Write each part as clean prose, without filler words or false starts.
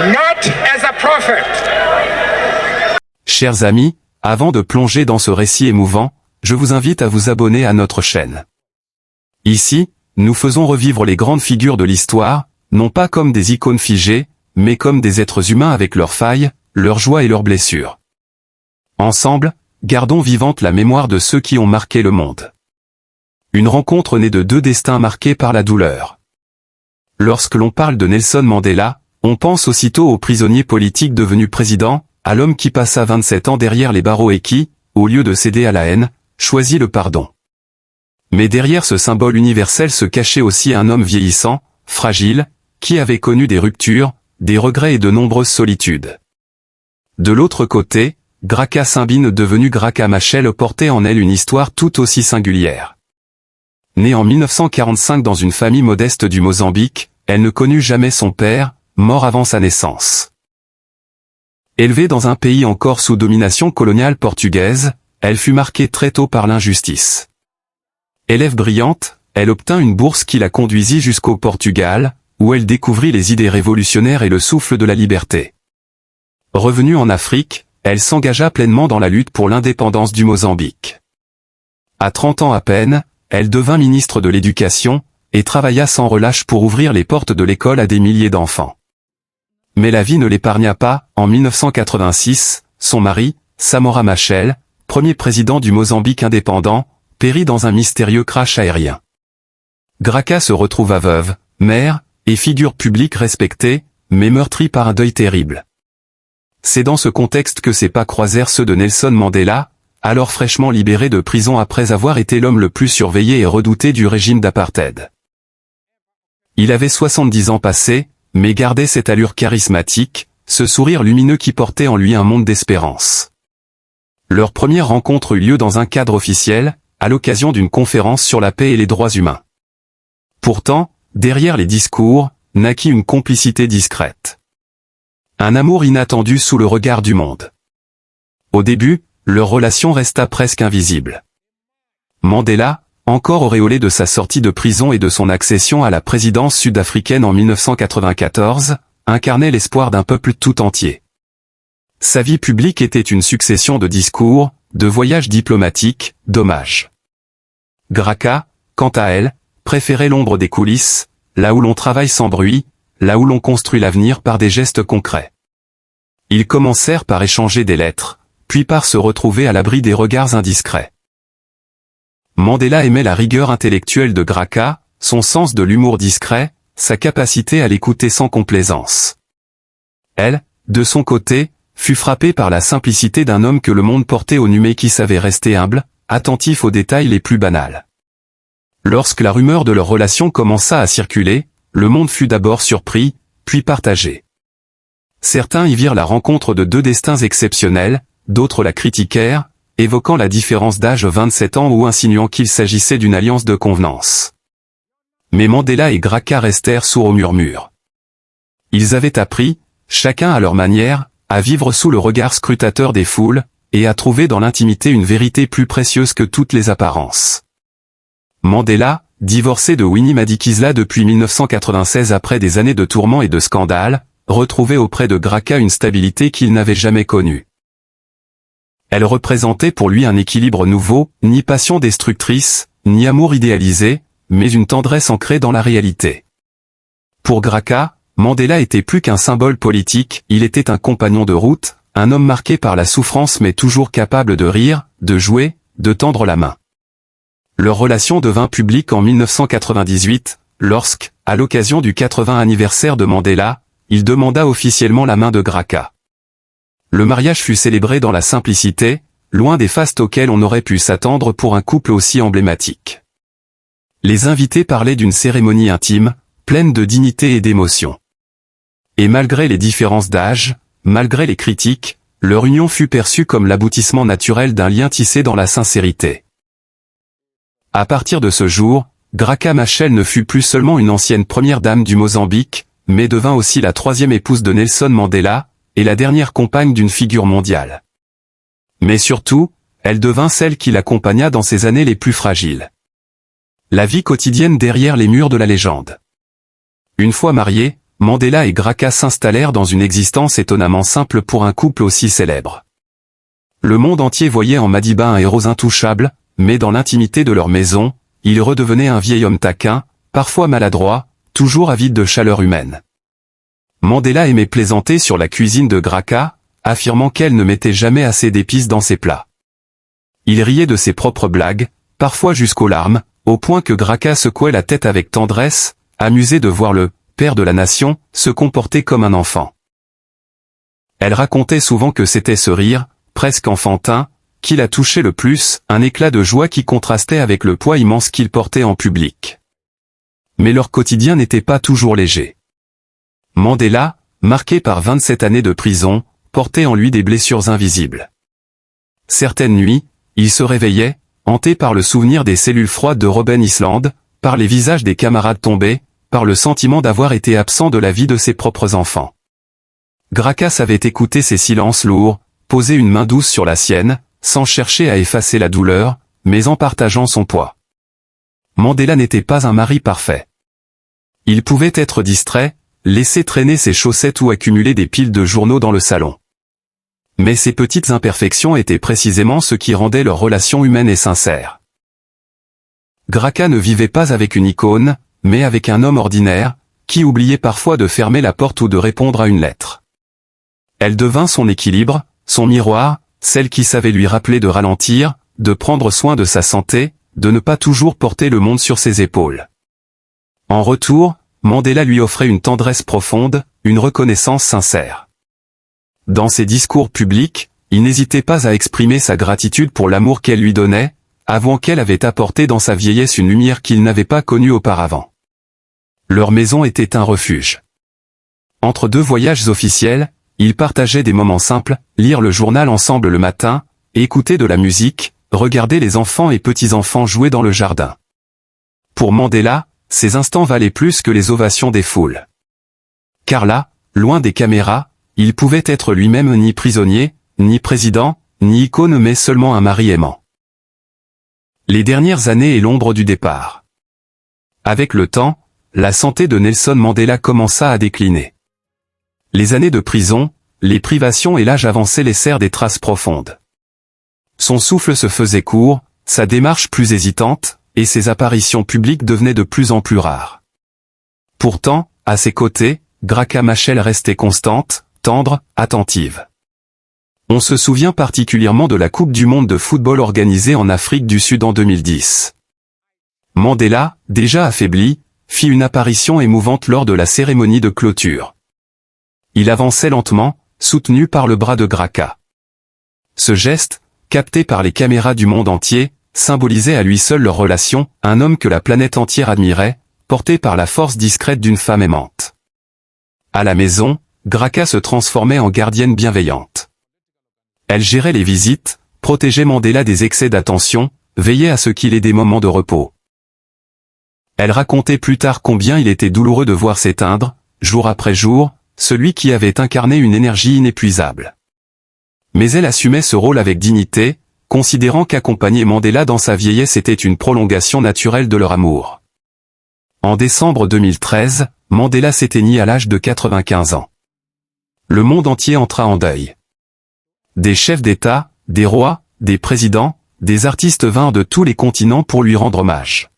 not as a prophet. Chers amis, avant de plonger dans ce récit émouvant, je vous invite à vous abonner à notre chaîne. Ici, nous faisons revivre les grandes figures de l'histoire, non pas comme des icônes figées, mais comme des êtres humains avec leurs failles, leurs joies et leurs blessures. Ensemble, gardons vivante la mémoire de ceux qui ont marqué le monde. Une rencontre née de deux destins marqués par la douleur. Lorsque l'on parle de Nelson Mandela, on pense aussitôt au prisonnier politique devenu président, à l'homme qui passa 27 ans derrière les barreaux et qui, au lieu de céder à la haine, choisit le pardon. Mais derrière ce symbole universel se cachait aussi un homme vieillissant, fragile, qui avait connu des ruptures, des regrets et de nombreuses solitudes. De l'autre côté, Graça Simbine devenu Graça Machel portait en elle une histoire tout aussi singulière. Née en 1945 dans une famille modeste du Mozambique, elle ne connut jamais son père, mort avant sa naissance. Élevée dans un pays encore sous domination coloniale portugaise, elle fut marquée très tôt par l'injustice. Élève brillante, elle obtint une bourse qui la conduisit jusqu'au Portugal, où elle découvrit les idées révolutionnaires et le souffle de la liberté. Revenue en Afrique, elle s'engagea pleinement dans la lutte pour l'indépendance du Mozambique. À 30 ans à peine, elle devint ministre de l'Éducation, et travailla sans relâche pour ouvrir les portes de l'école à des milliers d'enfants. Mais la vie ne l'épargna pas. En 1986, son mari, Samora Machel, premier président du Mozambique indépendant, périt dans un mystérieux crash aérien. Graça se retrouva veuve, mère, et figure publique respectée, mais meurtrie par un deuil terrible. C'est dans ce contexte que ses pas croisèrent ceux de Nelson Mandela, alors fraîchement libéré de prison après avoir été l'homme le plus surveillé et redouté du régime d'apartheid. Il avait 70 ans passés, mais gardait cette allure charismatique, ce sourire lumineux qui portait en lui un monde d'espérance. Leur première rencontre eut lieu dans un cadre officiel, à l'occasion d'une conférence sur la paix et les droits humains. Pourtant, derrière les discours, naquit une complicité discrète. Un amour inattendu sous le regard du monde. Au début, leur relation resta presque invisible. Mandela, encore auréolé de sa sortie de prison et de son accession à la présidence sud-africaine en 1994, incarnait l'espoir d'un peuple tout entier. Sa vie publique était une succession de discours, de voyages diplomatiques, d'hommages. Graça, quant à elle, préférait l'ombre des coulisses, là où l'on travaille sans bruit, là où l'on construit l'avenir par des gestes concrets. Ils commencèrent par échanger des lettres, puis par se retrouver à l'abri des regards indiscrets. Mandela aimait la rigueur intellectuelle de Graça, son sens de l'humour discret, sa capacité à l'écouter sans complaisance. Elle, de son côté, fut frappée par la simplicité d'un homme que le monde portait au nu mais qui savait rester humble, attentif aux détails les plus banals. Lorsque la rumeur de leur relation commença à circuler, le monde fut d'abord surpris, puis partagé. Certains y virent la rencontre de deux destins exceptionnels, d'autres la critiquèrent, évoquant la différence d'âge 27 ans ou insinuant qu'il s'agissait d'une alliance de convenance. Mais Mandela et Graça restèrent sourds aux murmures. Ils avaient appris, chacun à leur manière, à vivre sous le regard scrutateur des foules, et à trouver dans l'intimité une vérité plus précieuse que toutes les apparences. Mandela, divorcé de Winnie Madikizela depuis 1996 après des années de tourments et de scandales, retrouvait auprès de Graça une stabilité qu'il n'avait jamais connue. Elle représentait pour lui un équilibre nouveau, ni passion destructrice, ni amour idéalisé, mais une tendresse ancrée dans la réalité. Pour Graça, Mandela était plus qu'un symbole politique, il était un compagnon de route, un homme marqué par la souffrance mais toujours capable de rire, de jouer, de tendre la main. Leur relation devint publique en 1998, lorsque, à l'occasion du 80e anniversaire de Mandela, il demanda officiellement la main de Graça. Le mariage fut célébré dans la simplicité, loin des fastes auxquels on aurait pu s'attendre pour un couple aussi emblématique. Les invités parlaient d'une cérémonie intime, pleine de dignité et d'émotion. Et malgré les différences d'âge, malgré les critiques, leur union fut perçue comme l'aboutissement naturel d'un lien tissé dans la sincérité. À partir de ce jour, Graça Machel ne fut plus seulement une ancienne première dame du Mozambique, mais devint aussi la troisième épouse de Nelson Mandela, et la dernière compagne d'une figure mondiale. Mais surtout, elle devint celle qui l'accompagna dans ses années les plus fragiles. La vie quotidienne derrière les murs de la légende. Une fois mariée, Mandela et Graca s'installèrent dans une existence étonnamment simple pour un couple aussi célèbre. Le monde entier voyait en Madiba un héros intouchable, mais dans l'intimité de leur maison, il redevenait un vieil homme taquin, parfois maladroit, toujours avide de chaleur humaine. Mandela aimait plaisanter sur la cuisine de Graca, affirmant qu'elle ne mettait jamais assez d'épices dans ses plats. Il riait de ses propres blagues, parfois jusqu'aux larmes, au point que Graca secouait la tête avec tendresse, amusé de voir le père de la nation se comporter comme un enfant. Elle racontait souvent que c'était ce rire, presque enfantin, qui la touchait le plus, un éclat de joie qui contrastait avec le poids immense qu'il portait en public. Mais leur quotidien n'était pas toujours léger. Mandela, marqué par 27 années de prison, portait en lui des blessures invisibles. Certaines nuits, il se réveillait, hanté par le souvenir des cellules froides de Robben Island, par les visages des camarades tombés, par le sentiment d'avoir été absent de la vie de ses propres enfants. Graca savait écouter ces silences lourds, poser une main douce sur la sienne, sans chercher à effacer la douleur, mais en partageant son poids. Mandela n'était pas un mari parfait. Il pouvait être distrait, laisser traîner ses chaussettes ou accumuler des piles de journaux dans le salon. Mais ces petites imperfections étaient précisément ce qui rendait leur relation humaine et sincère. Graca ne vivait pas avec une icône, mais avec un homme ordinaire, qui oubliait parfois de fermer la porte ou de répondre à une lettre. Elle devint son équilibre, son miroir, celle qui savait lui rappeler de ralentir, de prendre soin de sa santé, de ne pas toujours porter le monde sur ses épaules. En retour, Mandela lui offrait une tendresse profonde, une reconnaissance sincère. Dans ses discours publics, il n'hésitait pas à exprimer sa gratitude pour l'amour qu'elle lui donnait, avouant qu'elle avait apporté dans sa vieillesse une lumière qu'il n'avait pas connue auparavant. Leur maison était un refuge. Entre deux voyages officiels, ils partageaient des moments simples, lire le journal ensemble le matin, écouter de la musique, regarder les enfants et petits-enfants jouer dans le jardin. Pour Mandela, ces instants valaient plus que les ovations des foules. Car là, loin des caméras, il pouvait être lui-même ni prisonnier, ni président, ni icône mais seulement un mari aimant. Les dernières années et l'ombre du départ. Avec le temps, la santé de Nelson Mandela commença à décliner. Les années de prison, les privations et l'âge avancé laissèrent des traces profondes. Son souffle se faisait court, sa démarche plus hésitante, et ses apparitions publiques devenaient de plus en plus rares. Pourtant, à ses côtés, Graca Machel restait constante, tendre, attentive. On se souvient particulièrement de la Coupe du monde de football organisée en Afrique du Sud en 2010. Mandela, déjà affaibli, fit une apparition émouvante lors de la cérémonie de clôture. Il avançait lentement, soutenu par le bras de Graca. Ce geste, capté par les caméras du monde entier, symbolisait à lui seul leur relation, un homme que la planète entière admirait, porté par la force discrète d'une femme aimante. À la maison, Graca se transformait en gardienne bienveillante. Elle gérait les visites, protégeait Mandela des excès d'attention, veillait à ce qu'il ait des moments de repos. Elle racontait plus tard combien il était douloureux de voir s'éteindre, jour après jour, celui qui avait incarné une énergie inépuisable. Mais elle assumait ce rôle avec dignité, considérant qu'accompagner Mandela dans sa vieillesse était une prolongation naturelle de leur amour. En décembre 2013, Mandela s'éteignit à l'âge de 95 ans. Le monde entier entra en deuil. Des chefs d'État, des rois, des présidents, des artistes vinrent de tous les continents pour lui rendre hommage.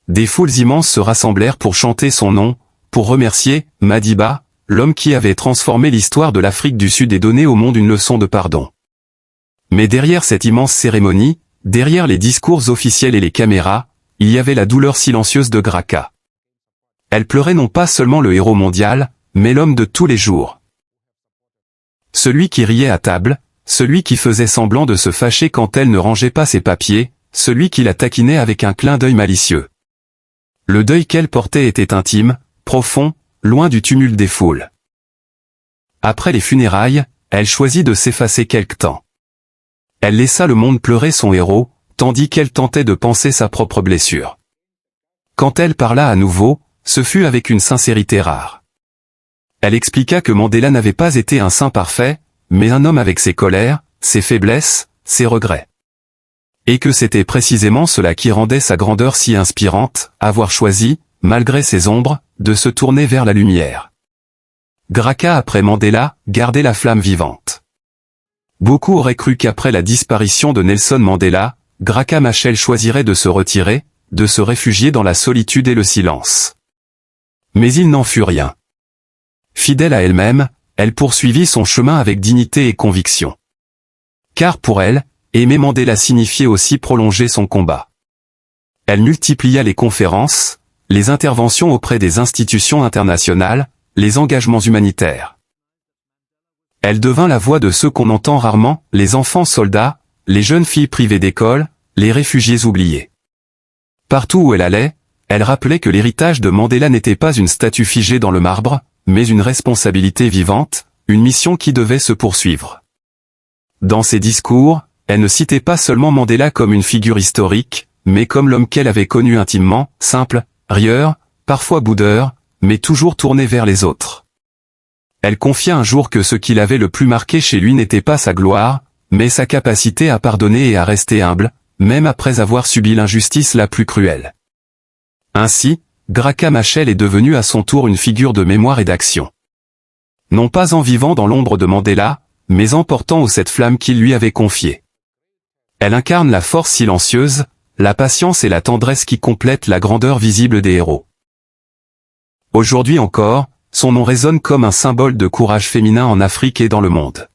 Des foules immenses se rassemblèrent pour chanter son nom, pour remercier Madiba, l'homme qui avait transformé l'histoire de l'Afrique du Sud et donné au monde une leçon de pardon. Mais derrière cette immense cérémonie, derrière les discours officiels et les caméras, il y avait la douleur silencieuse de Graca. Elle pleurait non pas seulement le héros mondial, mais l'homme de tous les jours. Celui qui riait à table, celui qui faisait semblant de se fâcher quand elle ne rangeait pas ses papiers, celui qui la taquinait avec un clin d'œil malicieux. Le deuil qu'elle portait était intime, profond, loin du tumulte des foules. Après les funérailles, elle choisit de s'effacer quelque temps. Elle laissa le monde pleurer son héros, tandis qu'elle tentait de panser sa propre blessure. Quand elle parla à nouveau, ce fut avec une sincérité rare. Elle expliqua que Mandela n'avait pas été un saint parfait, mais un homme avec ses colères, ses faiblesses, ses regrets. Et que c'était précisément cela qui rendait sa grandeur si inspirante, avoir choisi, malgré ses ombres, de se tourner vers la lumière. Graça après Mandela, gardait la flamme vivante. Beaucoup auraient cru qu'après la disparition de Nelson Mandela, Graça Machel choisirait de se retirer, de se réfugier dans la solitude et le silence. Mais il n'en fut rien. Fidèle à elle-même, elle poursuivit son chemin avec dignité et conviction. Car pour elle, aimer Mandela signifiait aussi prolonger son combat. Elle multiplia les conférences, les interventions auprès des institutions internationales, les engagements humanitaires. Elle devint la voix de ceux qu'on entend rarement, les enfants soldats, les jeunes filles privées d'école, les réfugiés oubliés. Partout où elle allait, elle rappelait que l'héritage de Mandela n'était pas une statue figée dans le marbre, mais une responsabilité vivante, une mission qui devait se poursuivre. Dans ses discours, elle ne citait pas seulement Mandela comme une figure historique, mais comme l'homme qu'elle avait connu intimement, simple, rieur, parfois boudeur, mais toujours tourné vers les autres. Elle confia un jour que ce qui l'avait le plus marqué chez lui n'était pas sa gloire, mais sa capacité à pardonner et à rester humble, même après avoir subi l'injustice la plus cruelle. Ainsi, Graça Machel est devenue à son tour une figure de mémoire et d'action. Non pas en vivant dans l'ombre de Mandela, mais en portant haut cette flamme qu'il lui avait confiée. Elle incarne la force silencieuse, la patience et la tendresse qui complètent la grandeur visible des héros. Aujourd'hui encore, son nom résonne comme un symbole de courage féminin en Afrique et dans le monde.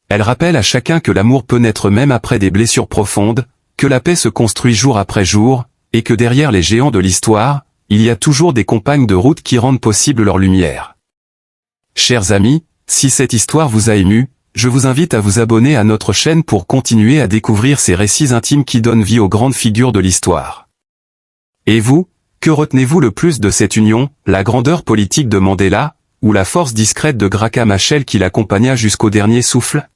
Elle rappelle à chacun que l'amour peut naître même après des blessures profondes, que la paix se construit jour après jour, et que derrière les géants de l'histoire, il y a toujours des compagnes de route qui rendent possible leur lumière. Chers amis, si cette histoire vous a ému, je vous invite à vous abonner à notre chaîne pour continuer à découvrir ces récits intimes qui donnent vie aux grandes figures de l'histoire. Et vous, que retenez-vous le plus de cette union, la grandeur politique de Mandela, ou la force discrète de Graça Machel qui l'accompagna jusqu'au dernier souffle ?